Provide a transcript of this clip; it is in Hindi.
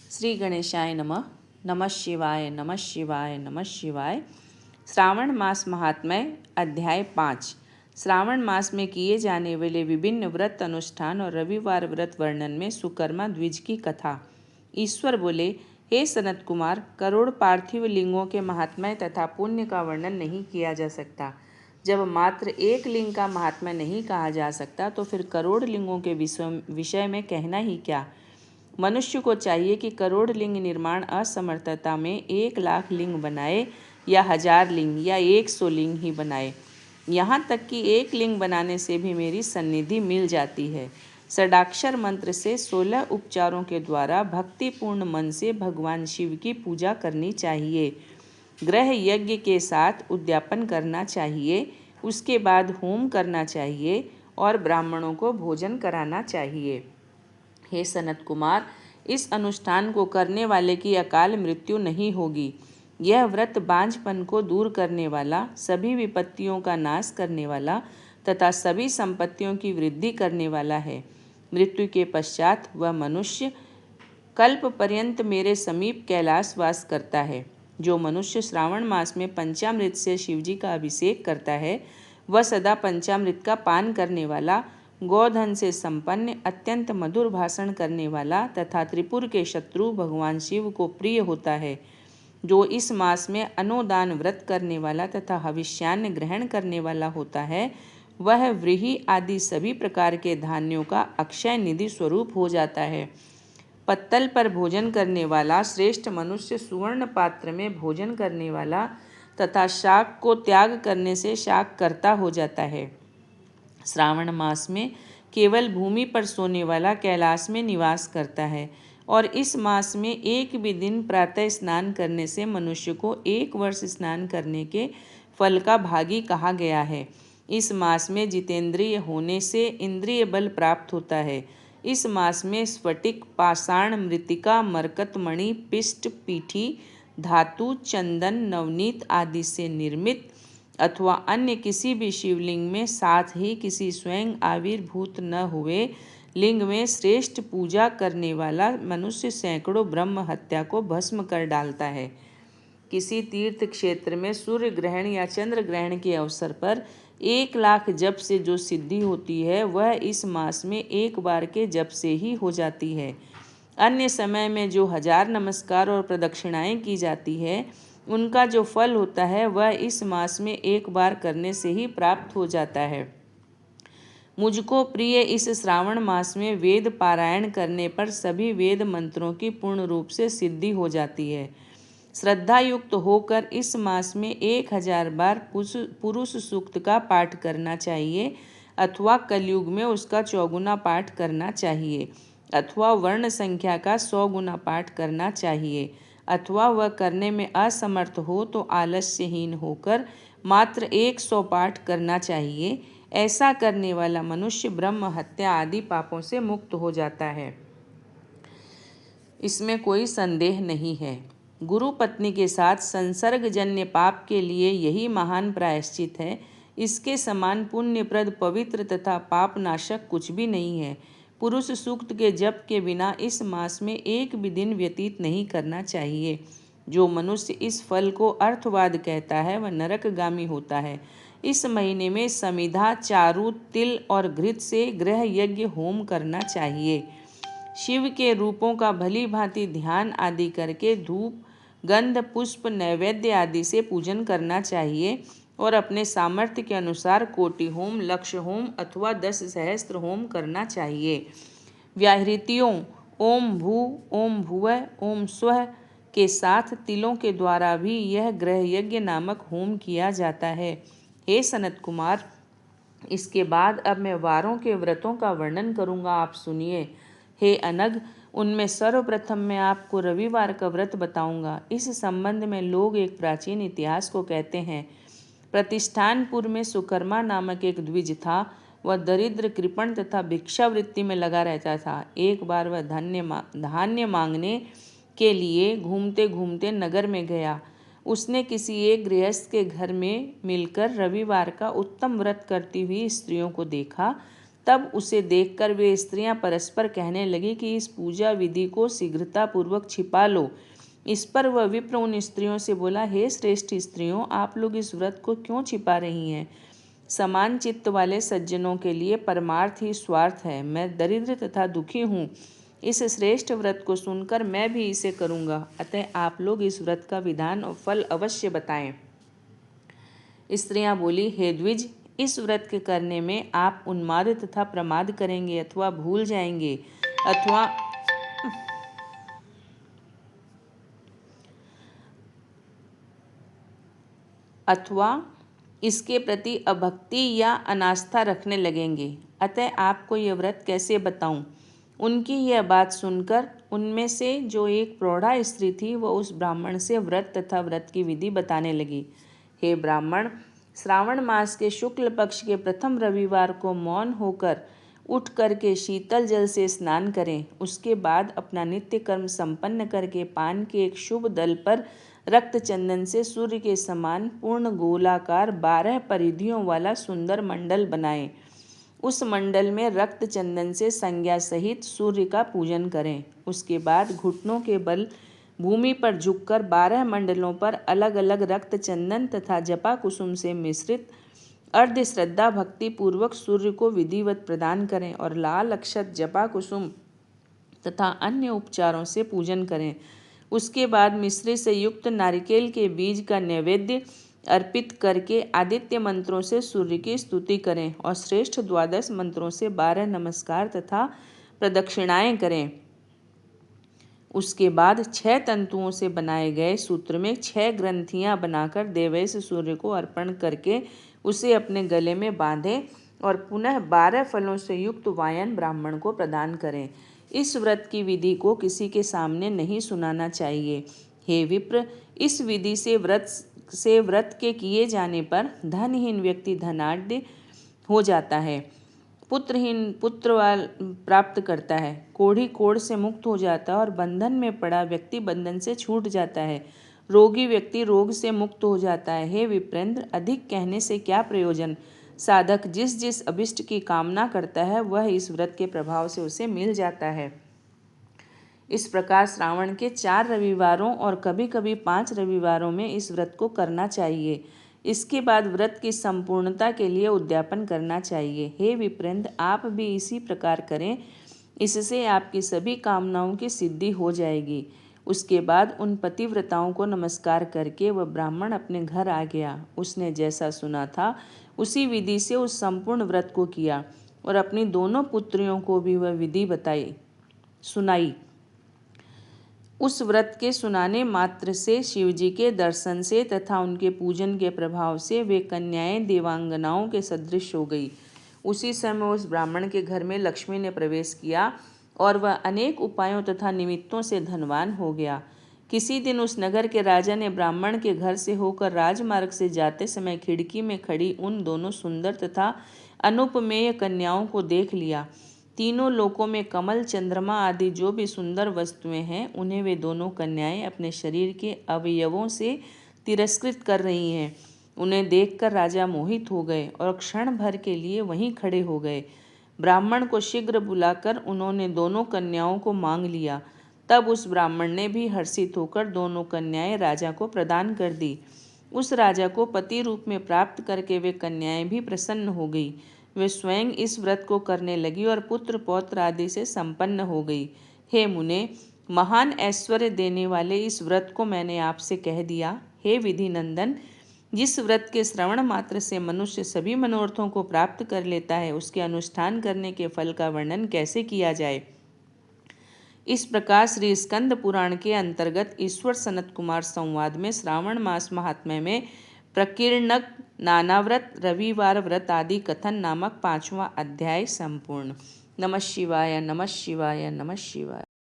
श्री गणेशाय नमः। नमः शिवाय, नमः शिवाय, नमः शिवाय। श्रावण मास महात्म्य अध्याय 5। श्रावण मास में किए जाने वाले विभिन्न व्रत अनुष्ठान और रविवार व्रत वर्णन में सुकर्मा द्विज की कथा। ईश्वर बोले, हे सनत कुमार, करोड़ पार्थिव लिंगों के महात्म्य तथा पुण्य का वर्णन नहीं किया जा सकता। जब मात्र एक लिंग का महात्म्य नहीं कहा जा सकता तो फिर करोड़ लिंगों के विषय में कहना ही क्या। मनुष्य को चाहिए कि करोड़ लिंग निर्माण असमर्थता में 1,00,000 लिंग बनाए या 1000 लिंग या 100 लिंग ही बनाए। यहाँ तक कि एक लिंग बनाने से भी मेरी सन्निधि मिल जाती है। षडाक्षर मंत्र से 16 उपचारों के द्वारा भक्तिपूर्ण मन से भगवान शिव की पूजा करनी चाहिए। ग्रह यज्ञ के साथ उद्यापन करना चाहिए। उसके बाद होम करना चाहिए और ब्राह्मणों को भोजन कराना चाहिए। हे सनत कुमार, इस अनुष्ठान को करने वाले की अकाल मृत्यु नहीं होगी। यह व्रत बांझपन को दूर करने वाला, सभी विपत्तियों का नाश करने वाला तथा सभी संपत्तियों की वृद्धि करने वाला है। मृत्यु के पश्चात वह मनुष्य कल्प पर्यंत मेरे समीप कैलाश वास करता है। जो मनुष्य श्रावण मास में पंचामृत से शिवजी का अभिषेक करता है, वह सदा पंचामृत का पान करने वाला, गोधन से संपन्न, अत्यंत मधुर भाषण करने वाला तथा त्रिपुर के शत्रु भगवान शिव को प्रिय होता है। जो इस मास में अनुदान व्रत करने वाला तथा हविष्यान्न ग्रहण करने वाला होता है, वह व्रीहि आदि सभी प्रकार के धान्यों का अक्षय निधि स्वरूप हो जाता है। पत्तल पर भोजन करने वाला श्रेष्ठ मनुष्य सुवर्ण पात्र में भोजन करने वाला तथा शाक को त्याग करने से शाक कर्ता हो जाता है। श्रावण मास में केवल भूमि पर सोने वाला कैलाश में निवास करता है और इस मास में एक भी दिन प्रातः स्नान करने से मनुष्य को 1 वर्ष स्नान करने के फल का भागी कहा गया है। इस मास में जितेंद्रिय होने से इंद्रिय बल प्राप्त होता है। इस मास में स्फटिक, पाषाण, मृतिका, मरकत मणि, पिष्ट, पीठी, धातु, चंदन, नवनीत आदि से निर्मित अथवा अन्य किसी भी शिवलिंग में, साथ ही किसी स्वयं आविर्भूत न हुए लिंग में श्रेष्ठ पूजा करने वाला मनुष्य सैकड़ों ब्रह्म हत्या को भस्म कर डालता है। किसी तीर्थ क्षेत्र में सूर्य ग्रहण या चंद्र ग्रहण के अवसर पर 1,00,000 जप से जो सिद्धि होती है, वह इस मास में एक बार के जप से ही हो जाती है। अन्य समय में जो 1000 नमस्कार और प्रदक्षिणाएं की जाती है, उनका जो फल होता है वह इस मास में एक बार करने से ही प्राप्त हो जाता है। मुझको प्रिय इस श्रावण मास में वेद पारायण करने पर सभी वेद मंत्रों की पूर्ण रूप से सिद्धि हो जाती है। श्रद्धा युक्त होकर इस मास में 1000 बार पुरुष सूक्त का पाठ करना चाहिए अथवा कलयुग में उसका 4 गुना पाठ करना चाहिए अथवा वर्ण संख्या का 100 गुना पाठ करना चाहिए अथवा वह करने में असमर्थ हो तो आलस्यहीन होकर मात्र 100 पाठ करना चाहिए। ऐसा करने वाला मनुष्य ब्रह्म हत्या आदि पापों से मुक्त हो जाता है। इसमें कोई संदेह नहीं है। गुरु पत्नी के साथ संसर्गजन्य पाप के लिए यही महान प्रायश्चित है। इसके समान पुण्यप्रद, पवित्र तथा पापनाशक कुछ भी नहीं है। पुरुष सूक्त के जप के बिना इस मास में एक भी दिन व्यतीत नहीं करना चाहिए। जो मनुष्य इस फल को अर्थवाद कहता है, वह नरकगामी होता है। इस महीने में समिधा, चारू, तिल और घृत से गृह यज्ञ होम करना चाहिए। शिव के रूपों का भली भांति ध्यान आदि करके धूप, गंध, पुष्प, नैवेद्य आदि से पूजन करना चाहिए और अपने सामर्थ्य के अनुसार कोटि होम, लक्ष होम अथवा 10 सहस्त्र होम करना चाहिए। व्याहृतियों ओम भू, ओम भुवः, ओम स्वः के साथ तिलों के द्वारा भी यह ग्रह यज्ञ नामक होम किया जाता है। हे सनत कुमार, इसके बाद अब मैं वारों के व्रतों का वर्णन करूंगा, आप सुनिए। हे अनग, उनमें सर्वप्रथम मैं आपको रविवार का व्रत बताऊंगा। इस संबंध में लोग एक प्राचीन इतिहास को कहते हैं। प्रतिष्ठानपुर में सुकर्मा नामक एक द्विज था। वह दरिद्र, कृपण तथा भिक्षावृत्ति में लगा रहता था। एक बार वह धान्य मांगने के लिए घूमते घूमते नगर में गया। उसने किसी एक गृहस्थ के घर में मिलकर रविवार का उत्तम व्रत करती हुई स्त्रियों को देखा तब उसे देखकर वे स्त्रियां परस्पर कहने लगी कि इस पूजा विधि को शीघ्रतापूर्वक छिपा लो। इस पर वह विप्र उन स्त्रियों से बोला, हे श्रेष्ठ स्त्रियों, आप लोग इस व्रत को क्यों छिपा रही हैं? समान चित्त वाले सज्जनों के लिए परमार्थ ही स्वार्थ है। मैं दरिद्र तथा दुखी हूँ। इस श्रेष्ठ व्रत को सुनकर मैं भी इसे करूँगा। अतः आप लोग इस व्रत का विधान और फल अवश्य बताएं। स्त्रियां बोली, हे द्विज, इस व्रत के करने में आप उन्माद तथा प्रमाद करेंगे अथवा भूल जाएंगे अथवा इसके प्रति अभक्ति या अनास्था रखने लगेंगे। अतः आपको यह व्रत कैसे बताऊं? उनकी यह बात सुनकर उनमें से जो एक प्रौढ़ा स्त्री थी वह उस ब्राह्मण से व्रत तथा व्रत की विधि बताने लगी। हे ब्राह्मण, श्रावण मास के शुक्ल पक्ष के प्रथम रविवार को मौन होकर उठ करके शीतल जल से स्नान करें। उसके बाद अपना नित्य कर्म संपन्न करके पान के एक शुभ दल पर रक्त चंदन से सूर्य के समान पूर्ण गोलाकार 12 परिधियों वाला सुंदर मंडल बनाएं। उस मंडल में रक्त चंदन से संज्ञा सहित सूर्य का पूजन करें। उसके बाद घुटनों के बल भूमि पर झुककर 12 मंडलों पर अलग अलग रक्त चंदन तथा जपा कुसुम से मिश्रित अर्ध श्रद्धा भक्ति पूर्वक सूर्य को विधिवत प्रदान करें और लाल अक्षत जपा कुसुम तथा अन्य उपचारों से पूजन करें। उसके बाद मिश्री से युक्त नारिकेल के बीज का नैवेद्य अर्पित करके आदित्य मंत्रों से सूर्य की स्तुति करें और श्रेष्ठ 12 मंत्रों से 12 नमस्कार तथा प्रदक्षिणाएं करें। उसके बाद 6 तंतुओं से बनाए गए सूत्र में 6 ग्रंथियां बनाकर देवेश सूर्य को अर्पण करके उसे अपने गले में बांधें और पुनः 12 फलों से युक्त वायन ब्राह्मण को प्रदान करें। इस व्रत की विधि को किसी के सामने नहीं सुनाना चाहिए। हे विप्र, इस विधि से व्रत के किए जाने पर धनहीन व्यक्ति धनाढ्य हो जाता है, पुत्रहीन पुत्र प्राप्त करता है, कोढ़ी कोढ़ से मुक्त हो जाता है और बंधन में पड़ा व्यक्ति बंधन से छूट जाता है, रोगी व्यक्ति रोग से मुक्त हो जाता है। हे विप्रेंद्र, अधिक कहने से क्या प्रयोजन? साधक जिस जिस अभिष्ट की कामना करता है वह इस व्रत के प्रभाव से उसे मिल जाता है। इस प्रकार श्रावण के 4 रविवारों और कभी कभी 5 रविवारों में इस व्रत को करना चाहिए। इसके बाद व्रत की संपूर्णता के लिए उद्यापन करना चाहिए। हे विप्रेंद्र, आप भी इसी प्रकार करें, इससे आपकी सभी कामनाओं की सिद्धि हो जाएगी। उसके बाद उन पतिव्रताओं को नमस्कार करके वह ब्राह्मण अपने घर आ गया। उसने जैसा सुना था उसी विधि से उस संपूर्ण व्रत को किया और अपनी दोनों पुत्रियों को भी वह विधि सुनाई। उस व्रत के सुनाने मात्र से शिवजी के दर्शन से तथा उनके पूजन के प्रभाव से वे कन्याएं देवांगनाओं के सदृश हो गई। उसी समय उस ब्राह्मण के घर में लक्ष्मी ने प्रवेश किया और वह अनेक उपायों तथा निमित्तों से धनवान हो गया। किसी दिन उस नगर के राजा ने ब्राह्मण के घर से होकर राजमार्ग से जाते समय खिड़की में खड़ी उन दोनों सुंदर तथा अनुपमेय कन्याओं को देख लिया। तीनों लोकों में कमल, चंद्रमा आदि जो भी सुंदर वस्तुएं हैं उन्हें वे दोनों कन्याएं अपने शरीर के अवयवों से तिरस्कृत कर रही हैं। उन्हें देखकर राजा मोहित हो गए और क्षण भर के लिए वहीं खड़े हो गए। ब्राह्मण को शीघ्र बुलाकर उन्होंने दोनों कन्याओं को मांग लिया। तब उस ब्राह्मण ने भी हर्षित होकर दोनों कन्याएं राजा को प्रदान कर दी। उस राजा को पति रूप में प्राप्त करके वे कन्याएं भी प्रसन्न हो गई। वे स्वयं इस व्रत को करने लगी और पुत्र पौत्र आदि से संपन्न हो गई। हे मुने, महान ऐश्वर्य देने वाले इस व्रत को मैंने आपसे कह दिया। हे विधि नंदन, जिस व्रत के श्रवण मात्र से मनुष्य सभी मनोरथों को प्राप्त कर लेता है, उसके अनुष्ठान करने के फल का वर्णन कैसे किया जाए। इस प्रकार श्री स्कंद पुराण के अंतर्गत ईश्वर सनत कुमार संवाद में श्रावण मास महात्म्य में प्रकीर्णक, नानाव्रत, रविवार व्रत आदि कथन नामक 5वां अध्याय संपूर्ण। नमः शिवाय, नमः शिवाय, नमः शिवाय।